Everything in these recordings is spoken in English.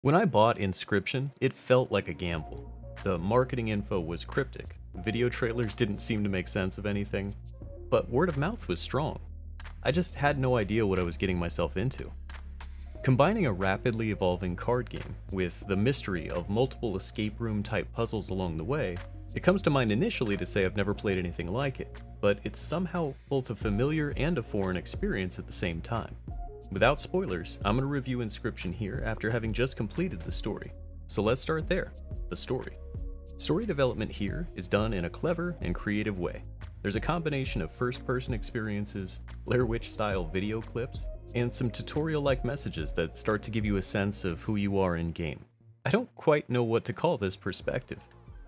When I bought Inscryption, it felt like a gamble. The marketing info was cryptic, video trailers didn't seem to make sense of anything, but word of mouth was strong. I just had no idea what I was getting myself into. Combining a rapidly evolving card game with the mystery of multiple escape room type puzzles along the way, it comes to mind initially to say I've never played anything like it, but it's somehow both a familiar and a foreign experience at the same time. Without spoilers, I'm going to review Inscryption here after having just completed the story. So let's start there, the story. Story development here is done in a clever and creative way. There's a combination of first-person experiences, Blair Witch-style video clips, and some tutorial-like messages that start to give you a sense of who you are in-game. I don't quite know what to call this perspective.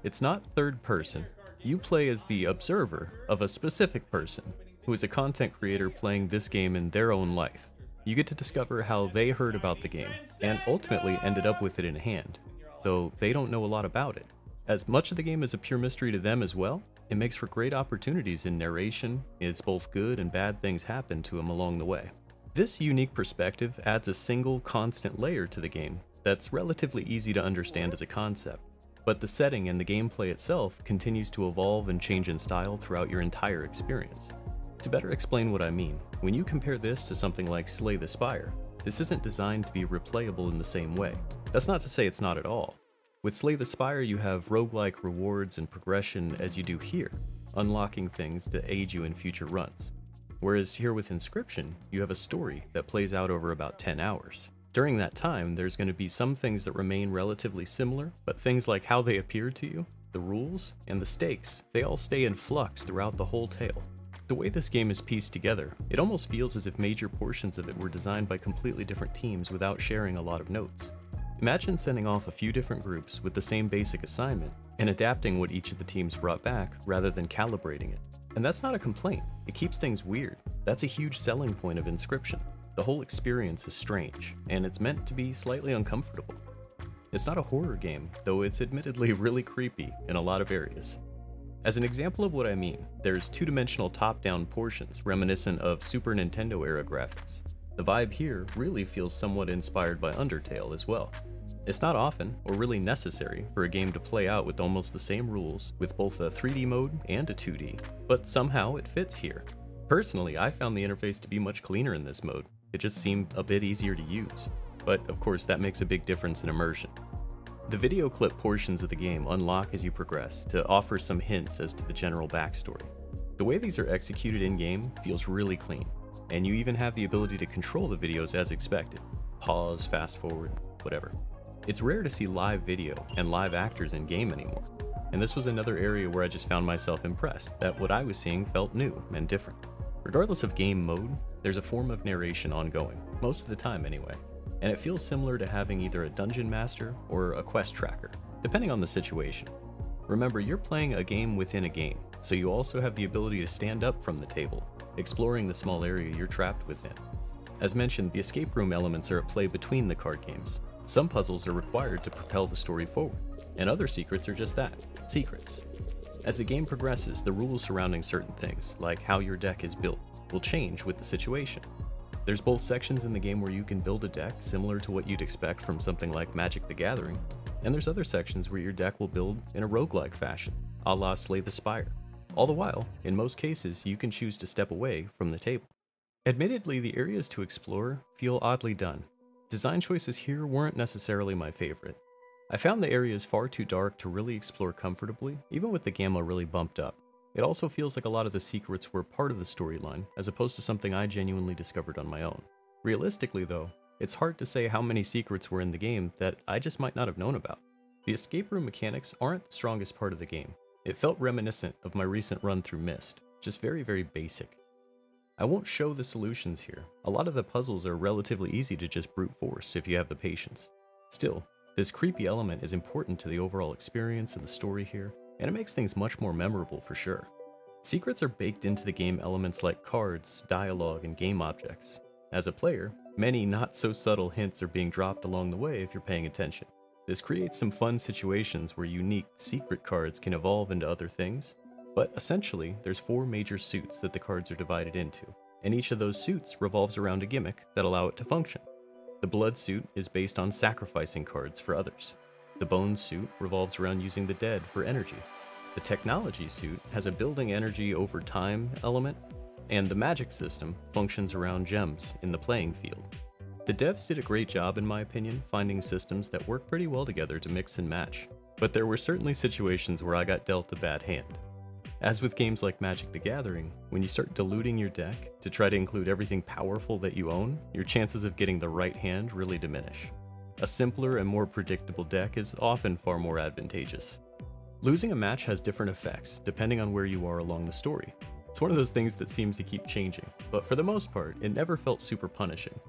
It's not third person. You play as the observer of a specific person, who is a content creator playing this game in their own life. You get to discover how they heard about the game, and ultimately ended up with it in hand, though they don't know a lot about it. As much of the game is a pure mystery to them as well, it makes for great opportunities in narration, as both good and bad things happen to them along the way. This unique perspective adds a single constant layer to the game that's relatively easy to understand as a concept, but the setting and the gameplay itself continues to evolve and change in style throughout your entire experience. To better explain what I mean, when you compare this to something like Slay the Spire, this isn't designed to be replayable in the same way. That's not to say it's not at all. With Slay the Spire, you have roguelike rewards and progression as you do here, unlocking things to aid you in future runs. Whereas here with Inscryption, you have a story that plays out over about 10 hours. During that time, there's going to be some things that remain relatively similar, but things like how they appear to you, the rules, and the stakes, they all stay in flux throughout the whole tale. The way this game is pieced together, it almost feels as if major portions of it were designed by completely different teams without sharing a lot of notes. Imagine sending off a few different groups with the same basic assignment and adapting what each of the teams brought back rather than calibrating it. And that's not a complaint, it keeps things weird. That's a huge selling point of Inscryption. The whole experience is strange, and it's meant to be slightly uncomfortable. It's not a horror game, though it's admittedly really creepy in a lot of areas. As an example of what I mean, there's two-dimensional top-down portions reminiscent of Super Nintendo era graphics. The vibe here really feels somewhat inspired by Undertale as well. It's not often, or really necessary, for a game to play out with almost the same rules with both a 3D mode and a 2D, but somehow it fits here. Personally, I found the interface to be much cleaner in this mode. It just seemed a bit easier to use, but of course that makes a big difference in immersion. The video clip portions of the game unlock as you progress to offer some hints as to the general backstory. The way these are executed in-game feels really clean, and you even have the ability to control the videos as expected. Pause, fast forward, whatever. It's rare to see live video and live actors in-game anymore, and this was another area where I just found myself impressed that what I was seeing felt new and different. Regardless of game mode, there's a form of narration ongoing, most of the time anyway. And it feels similar to having either a dungeon master or a quest tracker, depending on the situation. Remember, you're playing a game within a game, so you also have the ability to stand up from the table, exploring the small area you're trapped within. As mentioned, the escape room elements are at play between the card games. Some puzzles are required to propel the story forward, and other secrets are just that, secrets. As the game progresses, the rules surrounding certain things, like how your deck is built, will change with the situation. There's both sections in the game where you can build a deck similar to what you'd expect from something like Magic the Gathering, and there's other sections where your deck will build in a roguelike fashion, a la Slay the Spire. All the while, in most cases, you can choose to step away from the table. Admittedly, the areas to explore feel oddly done. Design choices here weren't necessarily my favorite. I found the areas far too dark to really explore comfortably, even with the gamma really bumped up. It also feels like a lot of the secrets were part of the storyline, as opposed to something I genuinely discovered on my own. Realistically though, it's hard to say how many secrets were in the game that I just might not have known about. The escape room mechanics aren't the strongest part of the game. It felt reminiscent of my recent run through Myst, just very basic. I won't show the solutions here. A lot of the puzzles are relatively easy to just brute force if you have the patience. Still, this creepy element is important to the overall experience and the story here, and it makes things much more memorable for sure. Secrets are baked into the game elements like cards, dialogue, and game objects. As a player, many not so subtle hints are being dropped along the way if you're paying attention. This creates some fun situations where unique secret cards can evolve into other things, but essentially there's 4 major suits that the cards are divided into, and each of those suits revolves around a gimmick that allow it to function. The blood suit is based on sacrificing cards for others. The bone suit revolves around using the dead for energy. The technology suit has a building energy over time element, and the magic system functions around gems in the playing field. The devs did a great job, in my opinion, finding systems that work pretty well together to mix and match, but there were certainly situations where I got dealt a bad hand. As with games like Magic the Gathering, when you start diluting your deck to try to include everything powerful that you own, your chances of getting the right hand really diminish. A simpler and more predictable deck is often far more advantageous. Losing a match has different effects, depending on where you are along the story. It's one of those things that seems to keep changing, but for the most part, it never felt super punishing.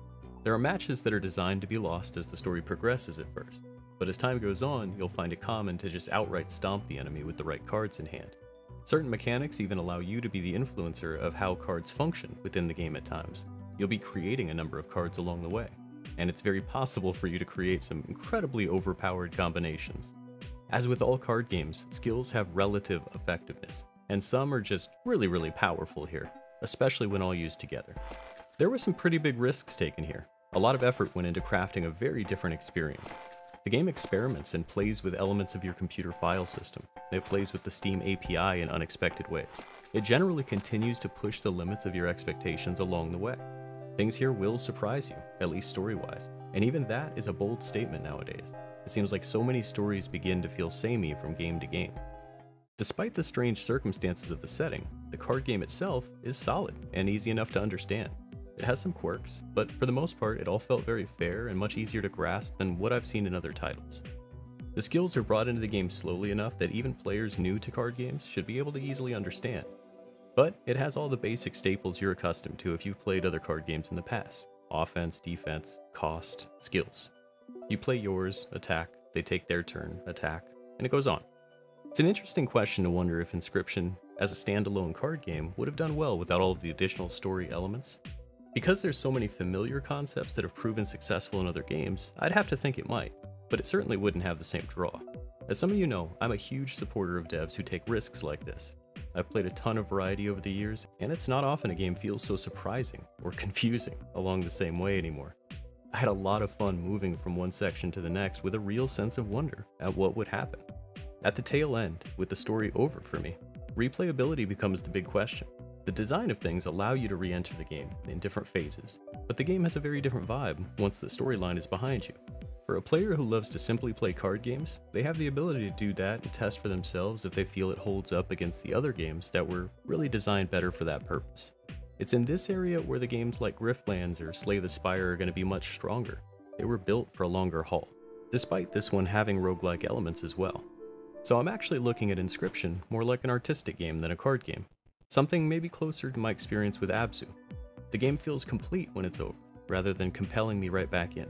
There are matches that are designed to be lost as the story progresses at first, but as time goes on, you'll find it common to just outright stomp the enemy with the right cards in hand. Certain mechanics even allow you to be the influencer of how cards function within the game at times. You'll be creating a number of cards along the way, and it's very possible for you to create some incredibly overpowered combinations. As with all card games, skills have relative effectiveness, and some are just really powerful here, especially when all used together. There were some pretty big risks taken here. A lot of effort went into crafting a very different experience. The game experiments and plays with elements of your computer file system. It plays with the Steam API in unexpected ways. It generally continues to push the limits of your expectations along the way. Things here will surprise you, at least story-wise, and even that is a bold statement nowadays. It seems like so many stories begin to feel samey from game to game. Despite the strange circumstances of the setting, the card game itself is solid and easy enough to understand. It has some quirks, but for the most part it all felt very fair and much easier to grasp than what I've seen in other titles. The skills are brought into the game slowly enough that even players new to card games should be able to easily understand. But it has all the basic staples you're accustomed to if you've played other card games in the past. Offense, defense, cost, skills. You play yours, attack, they take their turn, attack, and it goes on. It's an interesting question to wonder if Inscryption, as a standalone card game, would have done well without all of the additional story elements. Because there's so many familiar concepts that have proven successful in other games, I'd have to think it might, but it certainly wouldn't have the same draw. As some of you know, I'm a huge supporter of devs who take risks like this. I've played a ton of variety over the years, and it's not often a game feels so surprising or confusing along the same way anymore. I had a lot of fun moving from one section to the next with a real sense of wonder at what would happen. At the tail end, with the story over for me, replayability becomes the big question. The design of things allow you to re-enter the game in different phases, but the game has a very different vibe once the storyline is behind you. For a player who loves to simply play card games, they have the ability to do that and test for themselves if they feel it holds up against the other games that were really designed better for that purpose. It's in this area where the games like Griftlands or Slay the Spire are going to be much stronger. They were built for a longer haul, despite this one having roguelike elements as well. So I'm actually looking at Inscryption more like an artistic game than a card game. Something maybe closer to my experience with Abzu. The game feels complete when it's over, rather than compelling me right back in.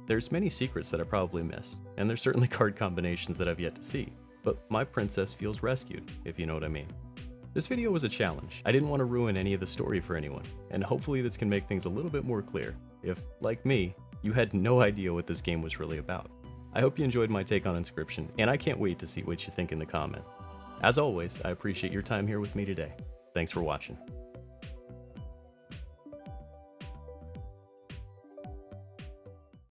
There's many secrets that I probably missed, and there's certainly card combinations that I've yet to see, but my princess feels rescued, if you know what I mean. This video was a challenge. I didn't want to ruin any of the story for anyone, and hopefully this can make things a little bit more clear if, like me, you had no idea what this game was really about. I hope you enjoyed my take on Inscryption, and I can't wait to see what you think in the comments. As always, I appreciate your time here with me today. Thanks for watching.